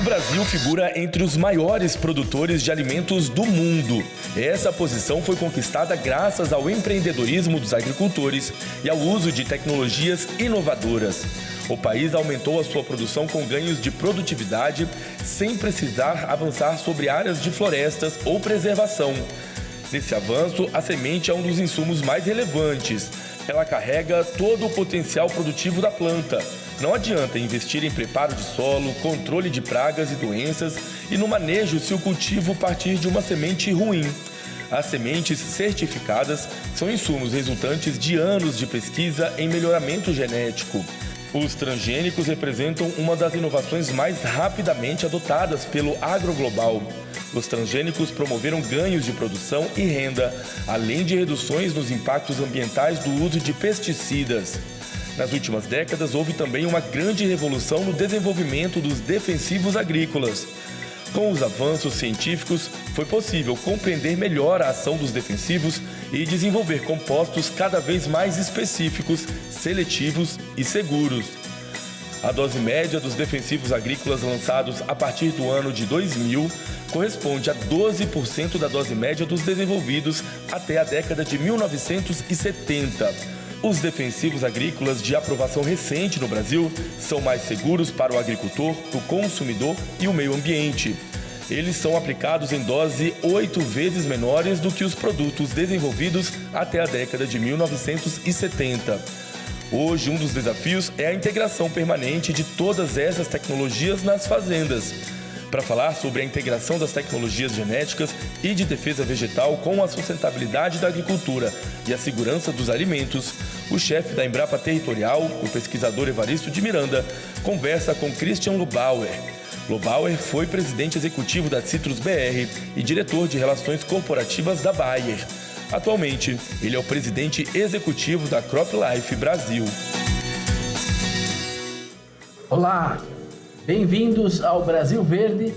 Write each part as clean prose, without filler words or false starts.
Brasil figura entre os maiores produtores de alimentos do mundo. Essa posição foi conquistada graças ao empreendedorismo dos agricultores e ao uso de tecnologias inovadoras. O país aumentou a sua produção com ganhos de produtividade, sem precisar avançar sobre áreas de florestas ou preservação. Nesse avanço, a semente é um dos insumos mais relevantes. Ela carrega todo o potencial produtivo da planta. Não adianta investir em preparo de solo, controle de pragas e doenças e no manejo se o cultivo partir de uma semente ruim. As sementes certificadas são insumos resultantes de anos de pesquisa em melhoramento genético. Os transgênicos representam uma das inovações mais rapidamente adotadas pelo agroglobal. Os transgênicos promoveram ganhos de produção e renda, além de reduções nos impactos ambientais do uso de pesticidas. Nas últimas décadas, houve também uma grande revolução no desenvolvimento dos defensivos agrícolas. Com os avanços científicos, foi possível compreender melhor a ação dos defensivos e desenvolver compostos cada vez mais específicos, seletivos e seguros. A dose média dos defensivos agrícolas lançados a partir do ano de 2000 corresponde a 12% da dose média dos desenvolvidos até a década de 1970. Os defensivos agrícolas de aprovação recente no Brasil são mais seguros para o agricultor, o consumidor e o meio ambiente. Eles são aplicados em dose 8 vezes menores do que os produtos desenvolvidos até a década de 1970. Hoje, um dos desafios é a integração permanente de todas essas tecnologias nas fazendas. Para falar sobre a integração das tecnologias genéticas e de defesa vegetal com a sustentabilidade da agricultura e a segurança dos alimentos, o chefe da Embrapa Territorial, o pesquisador Evaristo de Miranda, conversa com Christian Lubauer. Lubauer foi presidente executivo da Citrus BR e diretor de relações corporativas da Bayer. Atualmente, ele é o presidente executivo da CropLife Brasil. Olá! Bem-vindos ao Brasil Verde,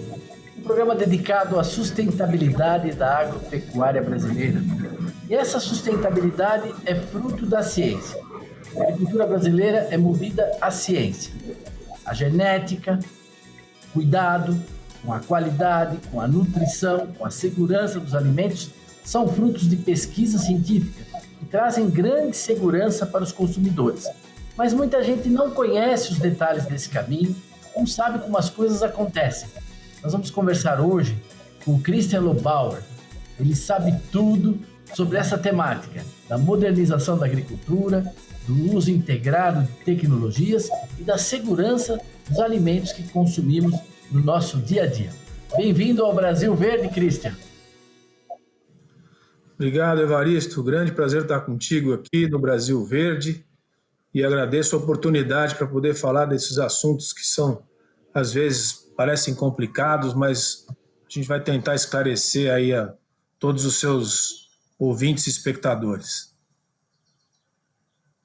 um programa dedicado à sustentabilidade da agropecuária brasileira. E essa sustentabilidade é fruto da ciência. A agricultura brasileira é movida à ciência. A genética, cuidado com a qualidade, com a nutrição, com a segurança dos alimentos são frutos de pesquisa científica que trazem grande segurança para os consumidores. Mas muita gente não conhece os detalhes desse caminho, não sabe como as coisas acontecem. Nós vamos conversar hoje com o Christian Lubauer. Ele sabe tudo sobre essa temática da modernização da agricultura, do uso integrado de tecnologias e da segurança dos alimentos que consumimos no nosso dia a dia. Bem-vindo ao Brasil Verde, Christian. Obrigado, Evaristo. Grande prazer estar contigo aqui no Brasil Verde. E agradeço a oportunidade para poder falar desses assuntos que são, às vezes, parecem complicados, mas a gente vai tentar esclarecer aí a todos os seus ouvintes e espectadores.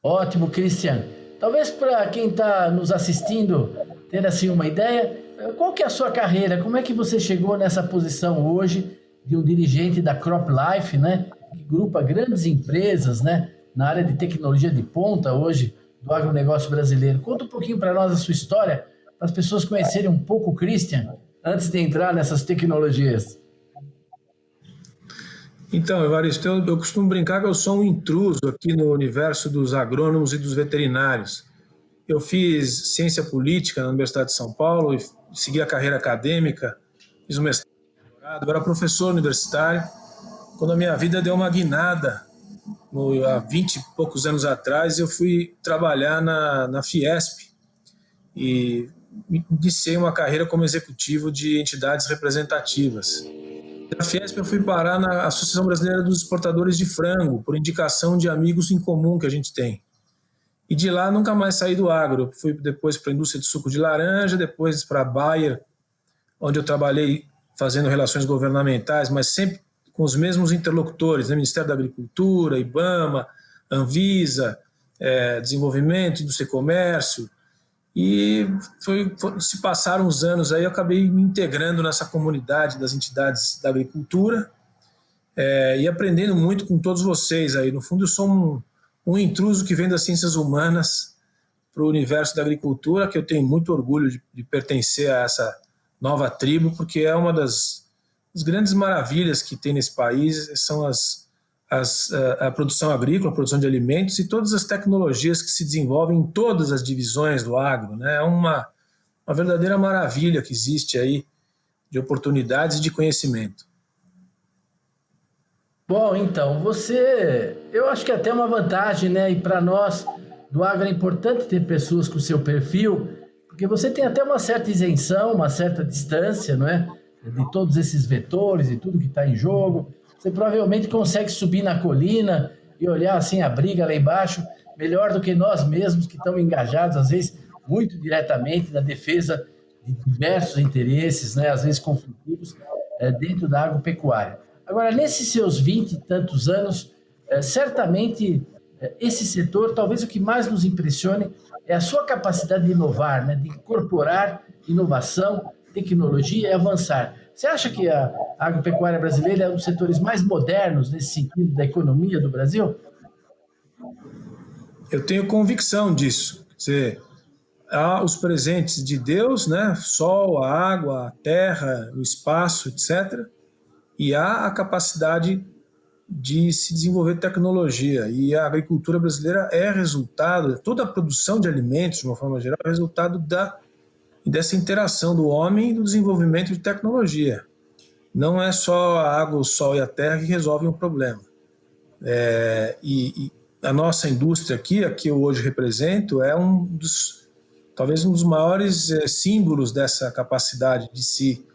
Ótimo, Christian. Talvez para quem está nos assistindo ter assim uma ideia, qual que é a sua carreira? Como é que você chegou nessa posição hoje de um dirigente da CropLife, né? Que agrupa grandes empresas, né? Na área de tecnologia de ponta hoje do agronegócio brasileiro. Conta um pouquinho para nós a sua história, para as pessoas conhecerem um pouco o Christian, antes de entrar nessas tecnologias. Então, Evaristo, eu costumo brincar que eu sou um intruso aqui no universo dos agrônomos e dos veterinários. Eu fiz ciência política na Universidade de São Paulo e segui a carreira acadêmica, fiz um mestrado, eu era professor universitário, quando a minha vida deu uma guinada. Há 20 e poucos anos atrás, eu fui trabalhar na Fiesp e iniciei uma carreira como executivo de entidades representativas. Da Fiesp eu fui parar na Associação Brasileira dos Exportadores de Frango, por indicação de amigos em comum que a gente tem. E de lá nunca mais saí do agro. Eu fui depois para a indústria de suco de laranja, depois para a Bayer, onde eu trabalhei fazendo relações governamentais, mas sempre com os mesmos interlocutores, né? Ministério da Agricultura, IBAMA, Anvisa, Desenvolvimento, Indústria e Comércio. E se passaram os anos aí, eu acabei me integrando nessa comunidade das entidades da agricultura e aprendendo muito com todos vocês aí. No fundo, eu sou um intruso que vem das ciências humanas para o universo da agricultura, que eu tenho muito orgulho de pertencer a nova tribo, porque é uma das grandes maravilhas que tem nesse país, são a produção agrícola, a produção de alimentos e todas as tecnologias que se desenvolvem em todas as divisões do agro, né? É uma verdadeira maravilha que existe aí de oportunidades e de conhecimento. Bom, então, eu acho que é até uma vantagem, né? E para nós do agro é importante ter pessoas com o seu perfil, porque você tem até uma certa isenção, uma certa distância, não é? De todos esses vetores e tudo que está em jogo. Você provavelmente consegue subir na colina e olhar assim a briga lá embaixo, melhor do que nós mesmos que estamos engajados, às vezes, muito diretamente na defesa de diversos interesses, né? Às vezes conflitivos, dentro da agropecuária. Agora, nesses seus 20 e tantos anos, certamente esse setor, talvez o que mais nos impressione é a sua capacidade de inovar, né? De incorporar inovação, tecnologia e avançar. Você acha que a agropecuária brasileira é um dos setores mais modernos nesse sentido da economia do Brasil? Eu tenho convicção disso. Quer dizer, há os presentes de Deus, né? Sol, a água, a terra, o espaço, etc. E há a capacidade de se desenvolver tecnologia. E a agricultura brasileira é resultado, toda a produção de alimentos, de uma forma geral, é resultado dessa interação do homem e do desenvolvimento de tecnologia. Não é só a água, o sol e a terra que resolvem o problema. E a nossa indústria aqui, a que eu hoje represento, é talvez um dos maiores símbolos dessa capacidade de se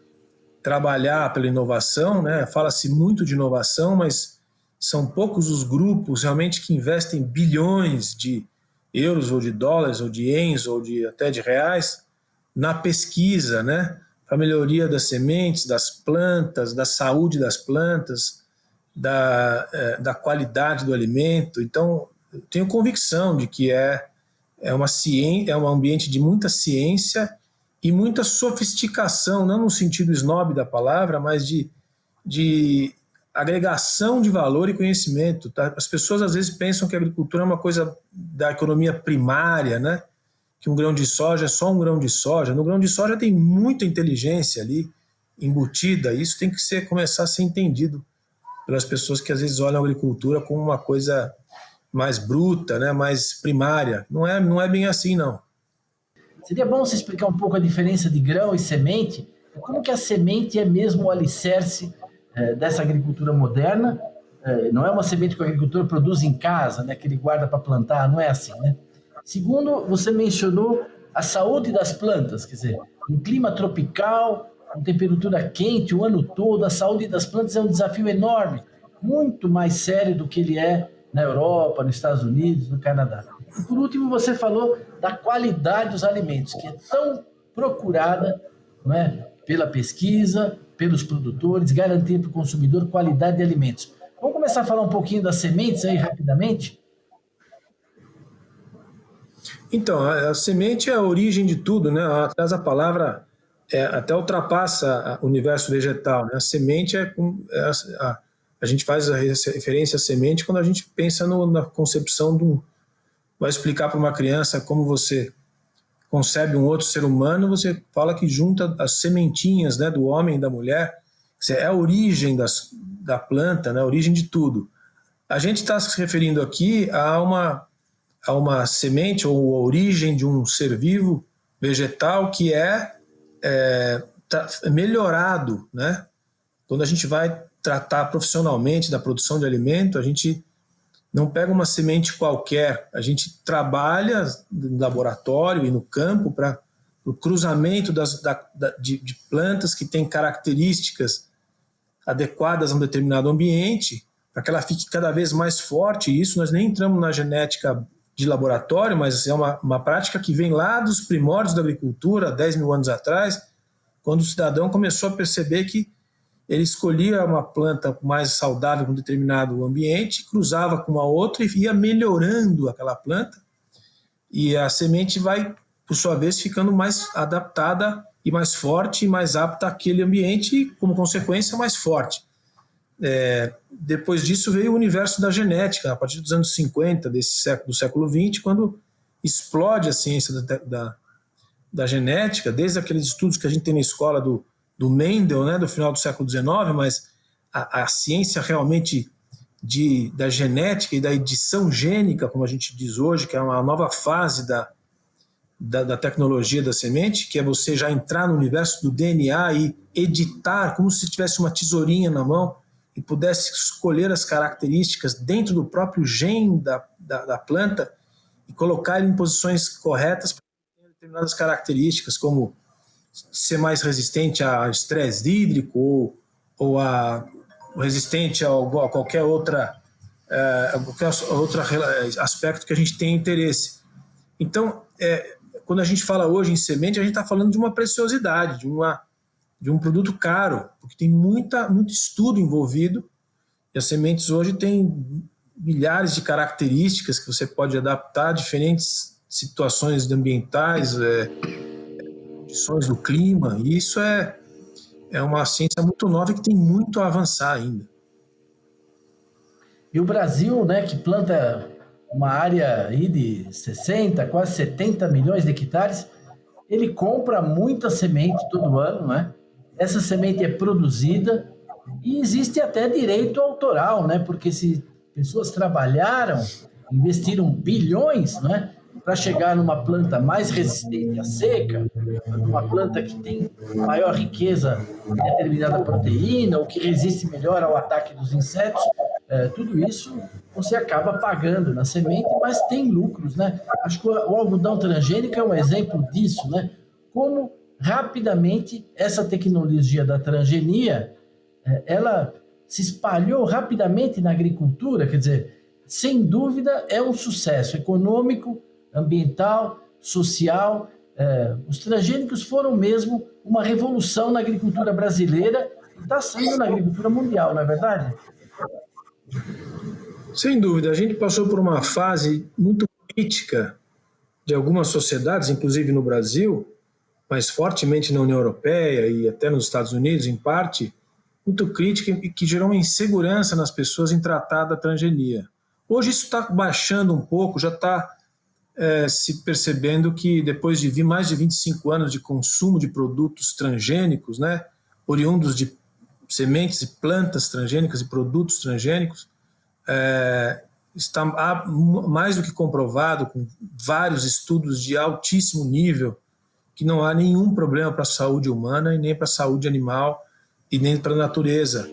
trabalhar pela inovação, né? Fala-se muito de inovação, mas são poucos os grupos realmente que investem bilhões de euros ou de dólares ou de ienes ou até de reais na pesquisa, né? Para a melhoria das sementes, das plantas, da saúde das plantas, da qualidade do alimento. Então, eu tenho convicção de que é um ambiente de muita ciência e muita sofisticação, não no sentido snob da palavra, mas de agregação de valor e conhecimento. Tá? As pessoas às vezes pensam que a agricultura é uma coisa da economia primária, né? Que um grão de soja é só um grão de soja. No grão de soja tem muita inteligência ali embutida, e isso tem que começar a ser entendido pelas pessoas que às vezes olham a agricultura como uma coisa mais bruta, né? Mais primária. Não é bem assim, não. Seria bom você explicar um pouco a diferença de grão e semente? Como que a semente é mesmo o alicerce dessa agricultura moderna? Não é uma semente que o agricultor produz em casa, né, que ele guarda para plantar, não é assim, né? Segundo, você mencionou a saúde das plantas, quer dizer, em clima tropical, com temperatura quente o ano todo, a saúde das plantas é um desafio enorme, muito mais sério do que ele é na Europa, nos Estados Unidos, no Canadá. E por último, você falou da qualidade dos alimentos, que é tão procurada, não é, pela pesquisa, pelos produtores, garantir para o consumidor qualidade de alimentos. Vamos começar a falar um pouquinho das sementes aí rapidamente? Então, a semente é a origem de tudo, né? Atrás a palavra até ultrapassa o universo vegetal, né? A semente a gente faz a referência à semente quando a gente pensa na concepção vai explicar para uma criança como você concebe um outro ser humano, você fala que junta as sementinhas, né, do homem e da mulher, é a origem da planta, né, a origem de tudo. A gente está se referindo aqui a uma semente ou a origem de um ser vivo vegetal que tá melhorado, né? Quando a gente vai tratar profissionalmente da produção de alimento, a gente não pega uma semente qualquer, a gente trabalha no laboratório e no campo para o cruzamento de plantas que têm características adequadas a um determinado ambiente, para que ela fique cada vez mais forte. E isso nós nem entramos na genética de laboratório, mas é uma prática que vem lá dos primórdios da agricultura, 10 mil anos atrás, quando o cidadão começou a perceber que ele escolhia uma planta mais saudável em um determinado ambiente, cruzava com uma outra e ia melhorando aquela planta, e a semente vai, por sua vez, ficando mais adaptada e mais forte e mais apta àquele ambiente e, como consequência, mais forte. Depois disso veio o universo da genética, a partir dos anos 50 do século XX, quando explode a ciência da genética, desde aqueles estudos que a gente tem na escola do Mendel, né, do final do século XIX, mas a ciência realmente da genética e da edição gênica, como a gente diz hoje, que é uma nova fase da tecnologia da semente, que é você já entrar no universo do DNA e editar como se tivesse uma tesourinha na mão e pudesse escolher as características dentro do próprio gene da planta e colocar ele em posições corretas para ter determinadas características, como ser mais resistente a estresse hídrico ou resistente a qualquer outro aspecto que a gente tem interesse. Então, quando a gente fala hoje em semente, a gente está falando de uma preciosidade, de um produto caro, porque tem muito estudo envolvido, e as sementes hoje têm milhares de características que você pode adaptar a diferentes situações ambientais, condições do clima, e isso é uma ciência muito nova e que tem muito a avançar ainda. E o Brasil, né, que planta uma área aí de 60, quase 70 milhões de hectares, ele compra muita semente todo ano, né? Essa semente é produzida e existe até direito autoral, né? Porque se pessoas trabalharam, investiram bilhões, né, para chegar numa planta mais resistente à seca, uma planta que tem maior riqueza em determinada proteína, ou que resiste melhor ao ataque dos insetos, tudo isso você acaba pagando na semente, mas tem lucros, né? Acho que o algodão transgênico é um exemplo disso, né? Como rapidamente essa tecnologia da transgenia, ela se espalhou rapidamente na agricultura, quer dizer, sem dúvida é um sucesso econômico, ambiental, social. Os transgênicos foram mesmo uma revolução na agricultura brasileira e está sendo na agricultura mundial, não é verdade? Sem dúvida, a gente passou por uma fase muito crítica de algumas sociedades, inclusive no Brasil, mas fortemente na União Europeia e até nos Estados Unidos, em parte, muito crítica e que gerou uma insegurança nas pessoas em tratar da transgenia. Hoje isso está baixando um pouco, já está se percebendo que depois de mais de 25 anos de consumo de produtos transgênicos, né, oriundos de sementes e plantas transgênicas e produtos transgênicos, está mais do que comprovado, com vários estudos de altíssimo nível, que não há nenhum problema para a saúde humana e nem para a saúde animal e nem para a natureza.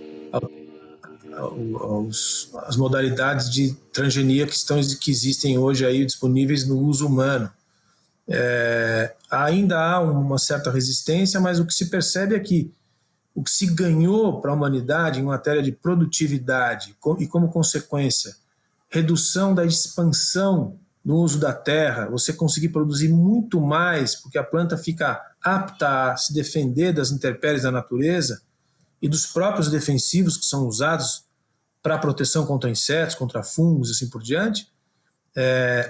As modalidades de transgenia que existem hoje aí disponíveis no uso humano. Ainda há uma certa resistência, mas o que se percebe é que o que se ganhou para a humanidade em matéria de produtividade e, como consequência, redução da expansão no uso da terra, você conseguir produzir muito mais, porque a planta fica apta a se defender das intempéries da natureza e dos próprios defensivos que são usados para a proteção contra insetos, contra fungos e assim por diante,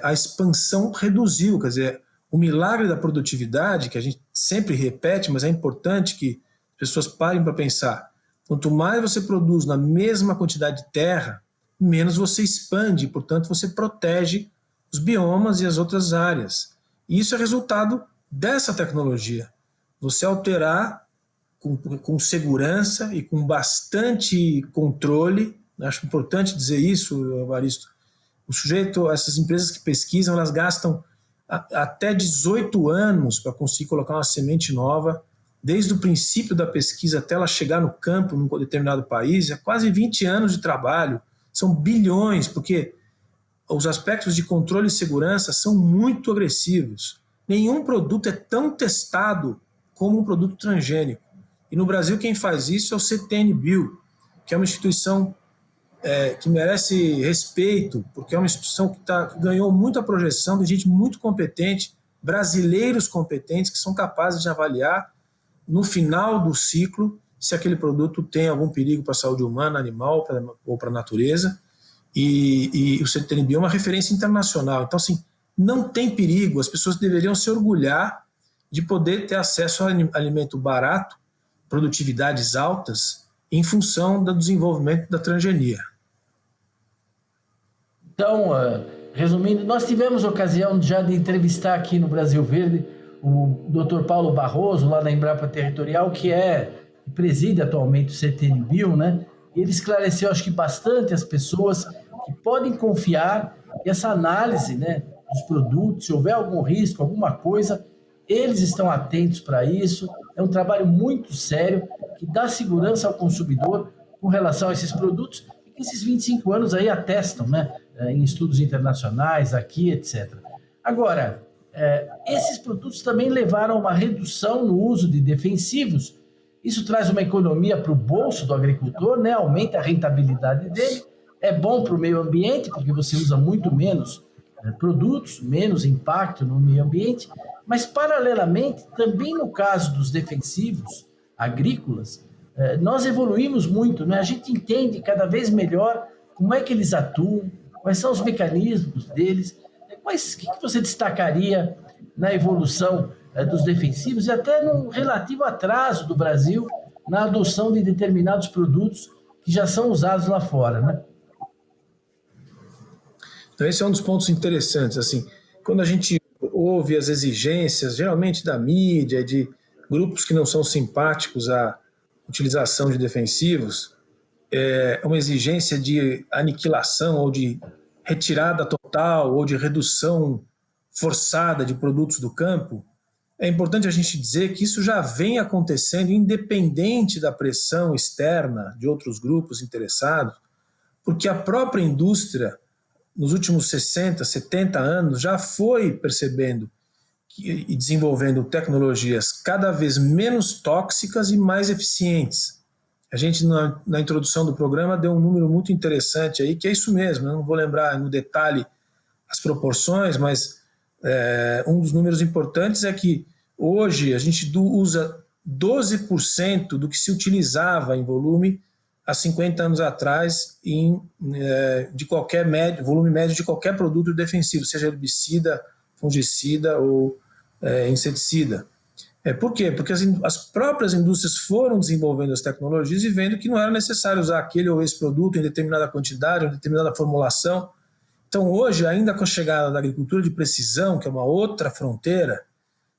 a expansão reduziu. Quer dizer, o milagre da produtividade, que a gente sempre repete, mas é importante que as pessoas parem para pensar. Quanto mais você produz na mesma quantidade de terra, menos você expande, portanto você protege os biomas e as outras áreas. E isso é resultado dessa tecnologia. Você alterar com segurança e com bastante controle. Acho importante dizer isso, Evaristo. Essas empresas que pesquisam, elas gastam até 18 anos para conseguir colocar uma semente nova, desde o princípio da pesquisa até ela chegar no campo num determinado país, é quase 20 anos de trabalho, são bilhões, porque os aspectos de controle e segurança são muito agressivos. Nenhum produto é tão testado como um produto transgênico. E no Brasil quem faz isso é o CTN-Bio, que é uma instituição que merece respeito, porque é uma instituição que ganhou muita projeção de gente muito competente, brasileiros competentes que são capazes de avaliar no final do ciclo se aquele produto tem algum perigo para a saúde humana, animal ou para a natureza. E o CTN-Bio é uma referência internacional. Então, assim, não tem perigo. As pessoas deveriam se orgulhar de poder ter acesso a alimento barato, produtividades altas, em função do desenvolvimento da transgenia. Então, resumindo, nós tivemos ocasião já de entrevistar aqui no Brasil Verde o Dr. Paulo Barroso, lá da Embrapa Territorial, que preside atualmente o CTN-Bio, né? E ele esclareceu, acho que bastante as pessoas que podem confiar que essa análise, né, dos produtos, se houver algum risco, alguma coisa, eles estão atentos para isso. É um trabalho muito sério que dá segurança ao consumidor com relação a esses produtos e que esses 25 anos aí atestam, né, em estudos internacionais, aqui, etc. Agora, esses produtos também levaram a uma redução no uso de defensivos. Isso traz uma economia para o bolso do agricultor, né? Aumenta a rentabilidade dele, é bom para o meio ambiente, porque você usa muito menos produtos, menos impacto no meio ambiente, mas, paralelamente, também no caso dos defensivos agrícolas, nós evoluímos muito, né? A gente entende cada vez melhor como é que eles atuam, quais são os mecanismos deles. Mas o que você destacaria na evolução dos defensivos e até no relativo atraso do Brasil na adoção de determinados produtos que já são usados lá fora, né? Então, esse é um dos pontos interessantes. Assim, quando a gente ouve as exigências, geralmente da mídia, de grupos que não são simpáticos à utilização de defensivos, é uma exigência de aniquilação ou de retirada total ou de redução forçada de produtos do campo, é importante a gente dizer que isso já vem acontecendo independente da pressão externa de outros grupos interessados, porque a própria indústria, nos últimos 60, 70 anos, já foi percebendo e desenvolvendo tecnologias cada vez menos tóxicas e mais eficientes. A gente, na introdução do programa, deu um número muito interessante aí, que é isso mesmo. Eu não vou lembrar no detalhe as proporções, mas um dos números importantes é que hoje a gente usa 12% do que se utilizava em volume há 50 anos atrás de qualquer volume médio de qualquer produto defensivo, seja herbicida, fungicida ou inseticida. Por quê? Porque as próprias indústrias foram desenvolvendo as tecnologias e vendo que não era necessário usar aquele ou esse produto em determinada quantidade, em determinada formulação. Então, hoje, ainda com a chegada da agricultura de precisão, que é uma outra fronteira,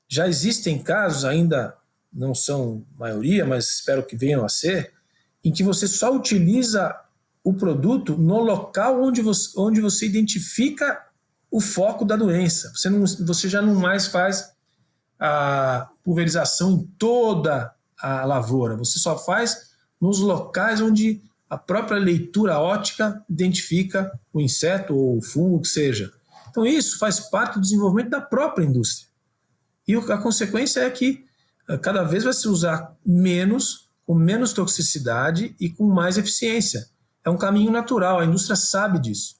já existem casos, ainda não são maioria, mas espero que venham a ser, em que você só utiliza o produto no local onde você identifica o foco da doença. Você já não mais faz a pulverização em toda a lavoura, você só faz nos locais onde a própria leitura óptica identifica o inseto ou o fungo, que seja. Então isso faz parte do desenvolvimento da própria indústria. E a consequência é que cada vez vai se usar menos, com menos toxicidade e com mais eficiência. É um caminho natural, a indústria sabe disso.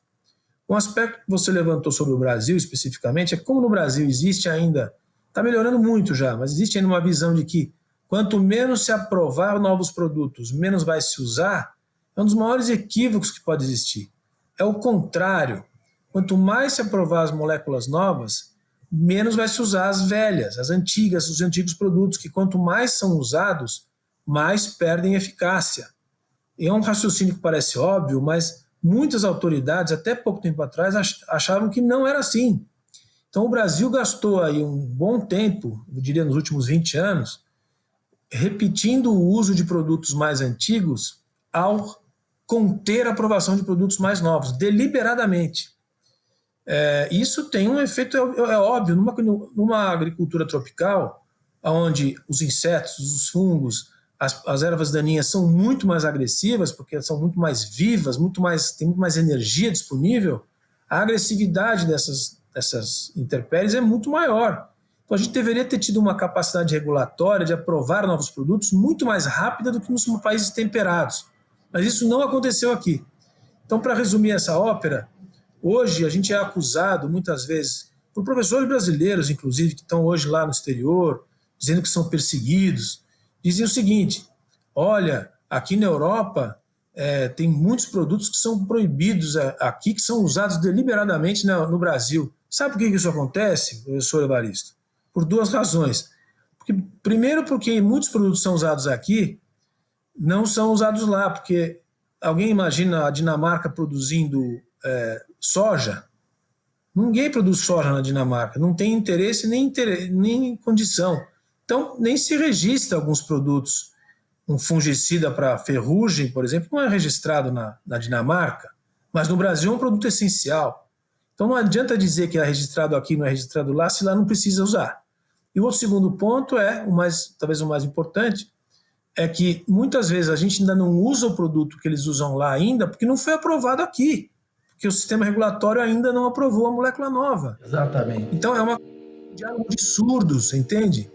Um aspecto que você levantou sobre o Brasil especificamente é que, como no Brasil existe ainda, está melhorando muito já, mas existe ainda uma visão de que quanto menos se aprovar novos produtos, menos vai se usar. É um dos maiores equívocos que pode existir. É o contrário. Quanto mais se aprovar as moléculas novas, menos vai se usar as velhas, as antigas, os antigos produtos, que quanto mais são usados, mais perdem eficácia. E é um raciocínio que parece óbvio, mas muitas autoridades, até pouco tempo atrás, achavam que não era assim. Então o Brasil gastou aí um bom tempo, eu diria nos últimos 20 anos, repetindo o uso de produtos mais antigos ao conter a aprovação de produtos mais novos, deliberadamente. Isso tem um efeito, é óbvio, numa agricultura tropical, onde os insetos, os fungos, as ervas daninhas são muito mais agressivas, porque são muito mais vivas, tem muito mais energia disponível, a agressividade dessas intempéries é muito maior. Então a gente deveria ter tido uma capacidade regulatória de aprovar novos produtos muito mais rápida do que nos países temperados. Mas isso não aconteceu aqui. Então, para resumir essa ópera, hoje a gente é acusado muitas vezes por professores brasileiros, inclusive, que estão hoje lá no exterior, dizendo que são perseguidos. Dizem o seguinte: olha, aqui na Europa tem muitos produtos que são proibidos aqui, que são usados deliberadamente no Brasil. Sabe por que isso acontece, professor Evaristo? Por duas razões. Primeiro, porque muitos produtos são usados aqui, não são usados lá, porque alguém imagina a Dinamarca produzindo soja? Ninguém produz soja na Dinamarca, não tem interesse nem condição. Então, nem se registra alguns produtos. Um fungicida para ferrugem, por exemplo, não é registrado na Dinamarca, mas no Brasil é um produto essencial. Então, não adianta dizer que é registrado aqui, não é registrado lá, se lá não precisa usar. E o outro segundo ponto talvez o mais importante, é que muitas vezes a gente ainda não usa o produto que eles usam lá ainda, porque não foi aprovado aqui. Que o sistema regulatório ainda não aprovou a molécula nova. Exatamente. Então, é um diálogo de surdos, entende?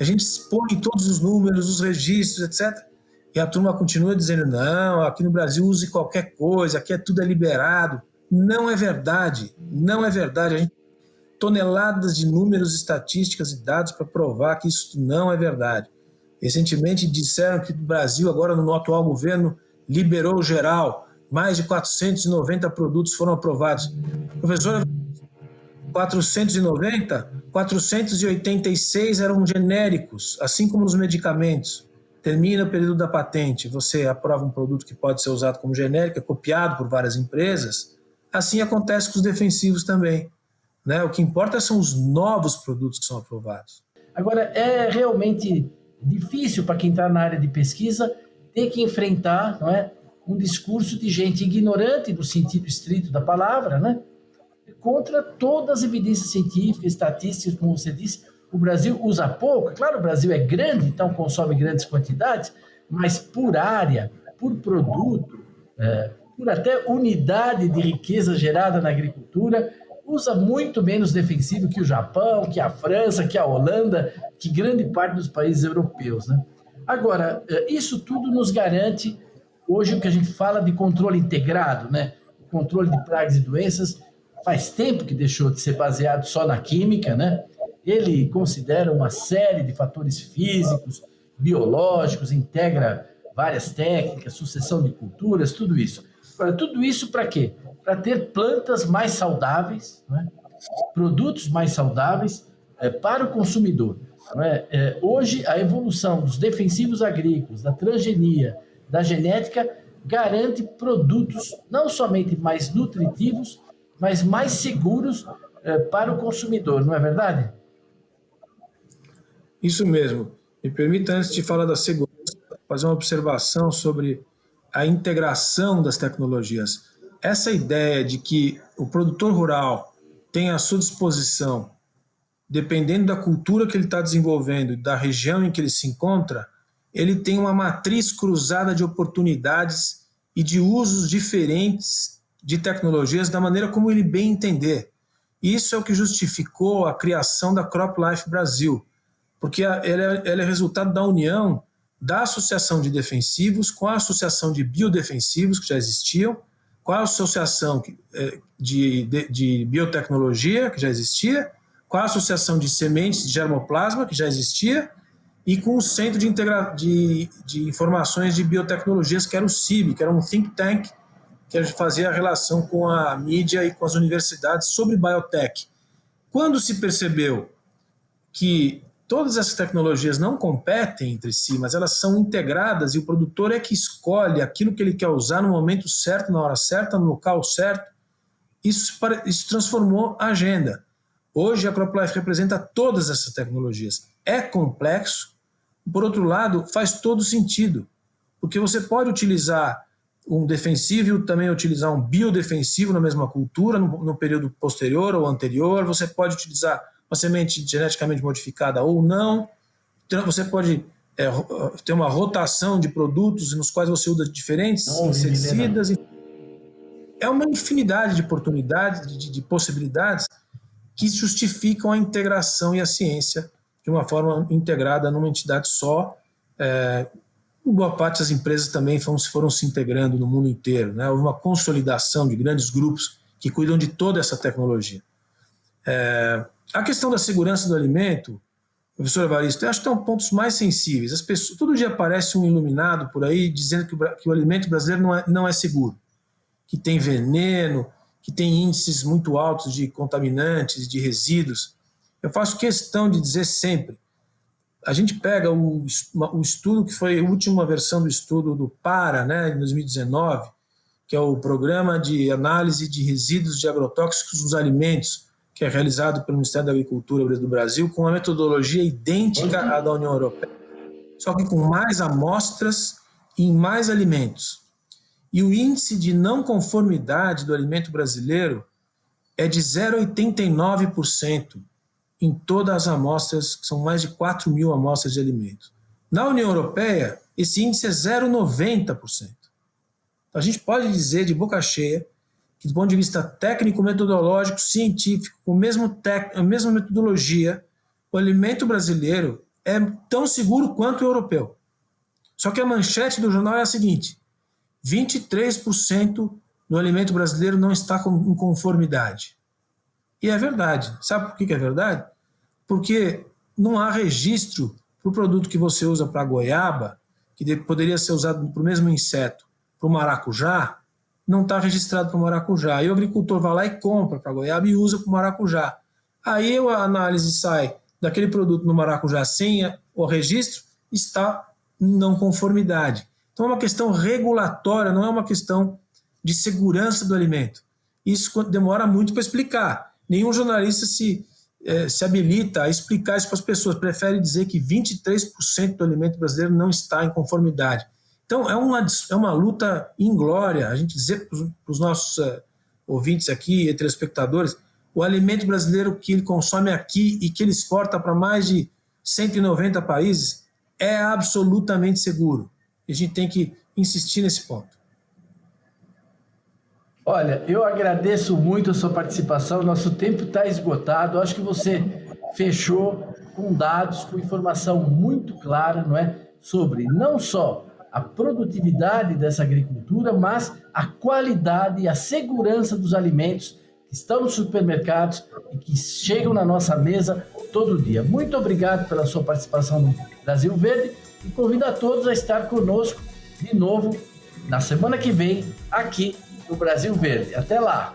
A gente expõe todos os números, os registros, etc. E a turma continua dizendo, não, aqui no Brasil use qualquer coisa, aqui tudo é liberado. Não é verdade, não é verdade. A gente tem toneladas de números, estatísticas e dados para provar que isso não é verdade. Recentemente disseram que o Brasil, agora no atual governo, liberou geral. Mais de 490 produtos foram aprovados. Professora, 486 eram genéricos, assim como nos medicamentos. Termina o período da patente, você aprova um produto que pode ser usado como genérico, é copiado por várias empresas. Assim acontece com os defensivos também, né? O que importa são os novos produtos que são aprovados. Agora, é realmente difícil para quem está na área de pesquisa ter que enfrentar, não é, um discurso de gente ignorante no sentido estrito da palavra, né? Contra todas as evidências científicas, estatísticas, como você disse. O Brasil usa pouco, claro, o Brasil é grande, então consome grandes quantidades, mas por área, por produto, por até unidade de riqueza gerada na agricultura, usa muito menos defensivo que o Japão, que a França, que a Holanda, que grande parte dos países europeus, né? Agora, isso tudo nos garante hoje o que a gente fala de controle integrado, né? O controle de pragas e doenças faz tempo que deixou de ser baseado só na química, né? Ele considera uma série de fatores físicos, biológicos, integra várias técnicas, sucessão de culturas, tudo isso. Agora, tudo isso para quê? Para ter plantas mais saudáveis, né? Produtos mais saudáveis para o consumidor. Não é? Hoje, a evolução dos defensivos agrícolas, da transgenia, da genética, garante produtos não somente mais nutritivos, mas mais seguros para o consumidor, não é verdade? Isso mesmo. Me permita, antes de falar da segurança, fazer uma observação sobre a integração das tecnologias. Essa ideia de que o produtor rural tem à sua disposição, dependendo da cultura que ele está desenvolvendo, da região em que ele se encontra, ele tem uma matriz cruzada de oportunidades e de usos diferentes de tecnologias da maneira como ele bem entender. Isso é o que justificou a criação da CropLife Brasil, porque ela é resultado da união da associação de defensivos com a associação de biodefensivos, que já existiam, com a associação de biotecnologia, que já existia, com a associação de sementes de germoplasma, que já existia, e com o Centro de Informações de Biotecnologias, que era o CIB, que era um think tank, que fazia a relação com a mídia e com as universidades sobre biotech. Quando se percebeu que todas essas tecnologias não competem entre si, mas elas são integradas e o produtor é que escolhe aquilo que ele quer usar no momento certo, na hora certa, no local certo, isso transformou a agenda. Hoje a CropLife representa todas essas tecnologias. É complexo, por outro lado, faz todo sentido, porque você pode utilizar um defensivo e também utilizar um biodefensivo na mesma cultura, no período posterior ou anterior, você pode utilizar uma semente geneticamente modificada ou não, então, você pode ter uma rotação de produtos nos quais você usa diferentes inseticidas. É uma infinidade de oportunidades, de possibilidades que justificam a integração e a ciência de uma forma integrada numa entidade só. Boa parte das empresas também foram se integrando no mundo inteiro, né? Houve uma consolidação de grandes grupos que cuidam de toda essa tecnologia. A questão da segurança do alimento, professor Evaristo, eu acho que é um dos pontos mais sensíveis. As pessoas, todo dia aparece um iluminado por aí dizendo que o alimento brasileiro não é seguro, que tem veneno, que tem índices muito altos de contaminantes, de resíduos. Eu faço questão de dizer sempre, a gente pega o estudo que foi a última versão do estudo do PARA, né, em 2019, que é o Programa de Análise de Resíduos de Agrotóxicos nos Alimentos, que é realizado pelo Ministério da Agricultura do Brasil, com uma metodologia idêntica à da União Europeia, só que com mais amostras e em mais alimentos. E o índice de não conformidade do alimento brasileiro é de 0,89% em todas as amostras, que são mais de 4 mil amostras de alimentos. Na União Europeia, esse índice é 0,90%. A gente pode dizer de boca cheia que, do ponto de vista técnico, metodológico, científico, com a mesma metodologia, o alimento brasileiro é tão seguro quanto o europeu. Só que a manchete do jornal é a seguinte: 23% do alimento brasileiro não está em conformidade. E é verdade. Sabe por que é verdade? Porque não há registro para o produto que você usa para goiaba, que poderia ser usado para o mesmo inseto, para o maracujá, não está registrado para o maracujá. Aí o agricultor vai lá e compra para goiaba e usa para o maracujá. Aí a análise sai daquele produto no maracujá sem o registro, está em não conformidade. Então é uma questão regulatória, não é uma questão de segurança do alimento. Isso demora muito para explicar. Nenhum jornalista se habilita a explicar isso para as pessoas. Prefere dizer que 23% do alimento brasileiro não está em conformidade. Então é uma luta inglória. A gente dizer para os nossos ouvintes aqui e telespectadores, o alimento brasileiro que ele consome aqui e que ele exporta para mais de 190 países é absolutamente seguro. A gente tem que insistir nesse ponto. Olha, eu agradeço muito a sua participação. Nosso tempo está esgotado. Eu acho que você fechou com dados, com informação muito clara, não é? Sobre não só a produtividade dessa agricultura, mas a qualidade e a segurança dos alimentos que estão nos supermercados e que chegam na nossa mesa todo dia. Muito obrigado pela sua participação no Brasil Verde e convido a todos a estar conosco de novo na semana que vem aqui no Brasil Verde. Até lá!